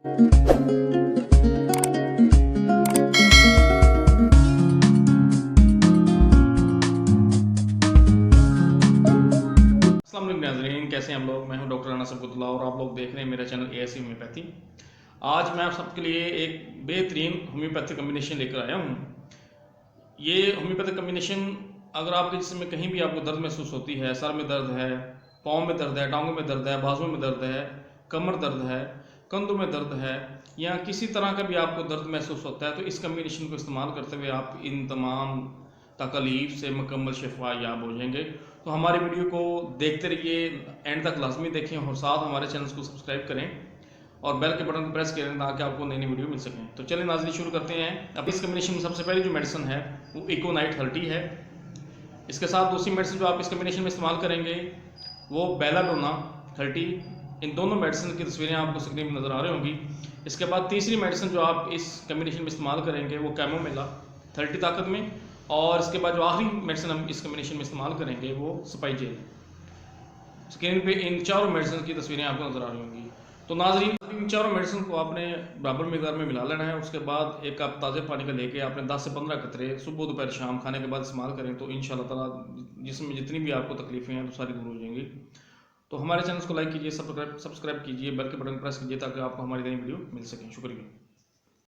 अस्सलाम वालेकुम नाज़रीन, कैसे हैं हम लोग। मैं हूं डॉक्टर अनस अब्दुल्ला और आप लोग देख रहे हैं मेरा चैनल एएससी होम्योपैथी। आज मैं आप सबके लिए एक बेहतरीन होम्योपैथिक कम्बिनेशन लेकर आया हूं। ये होम्योपैथिक कम्बिनेशन अगर आपके जिस्म में कहीं भी आपको दर्द महसूस होती है, सर में दर्द है, पाँव में दर्द है, टांगों में दर्द है, बाजुओं में दर्द है, कमर दर्द है, कंधों में दर्द है, या किसी तरह का भी आपको दर्द महसूस होता है, तो इस कम्बिनेशन को इस्तेमाल करते हुए आप इन तमाम तकलीफ से मुकम्मल शिफा याब हो जाएंगे। तो हमारे वीडियो को देखते रहिए, एंड तक लाजमी देखें और साथ हमारे चैनल को सब्सक्राइब करें और बेल के बटन को प्रेस करें ताकि आपको नई नई वीडियो मिल सकें। तो चलिए नाज़रीन शुरू करते हैं। अब इस कम्बिनेशन में सबसे पहली जो मेडिसिन है वो इकोनाइट 30 है। इसके साथ दूसरी मेडिसिन जो आप इस कम्बिनेशन में इस्तेमाल करेंगे वो बेलाडोना 30। इन दोनों मेडिसिन की तस्वीरें आपको स्क्रीन में नज़र आ रही होंगी। इसके बाद तीसरी मेडिसिन जो आप इस कम्बिनेशन में इस्तेमाल करेंगे वो कैमोमिला 30 ताकत में, और इसके बाद जो आखिरी मेडिसिन हम इस कम्बिनेशन में इस्तेमाल करेंगे वो स्पाइजेल। स्क्रीन पे इन चारों मेडिसिन की तस्वीरें आपको नज़र आ रही होंगी। तो नाजरीन, इन चारों मेडिसिन को आपने बराबर मिकदार में मिला लेना है। उसके बाद एक कप ताज़े पानी का लेके आपने 10 से 15 कतरे सुबह दोपहर शाम खाने के बाद इस्तेमाल करें तो इंशाल्लाह ताला जिसमें जितनी भी आपको तकलीफें हैं तो सारी दूर हो जाएंगी। तो हमारे चैनल को लाइक कीजिए, सब्सक्राइब कीजिए, बेल के बटन प्रेस कीजिए ताकि आपको हमारी नई वीडियो मिल सके। शुक्रिया।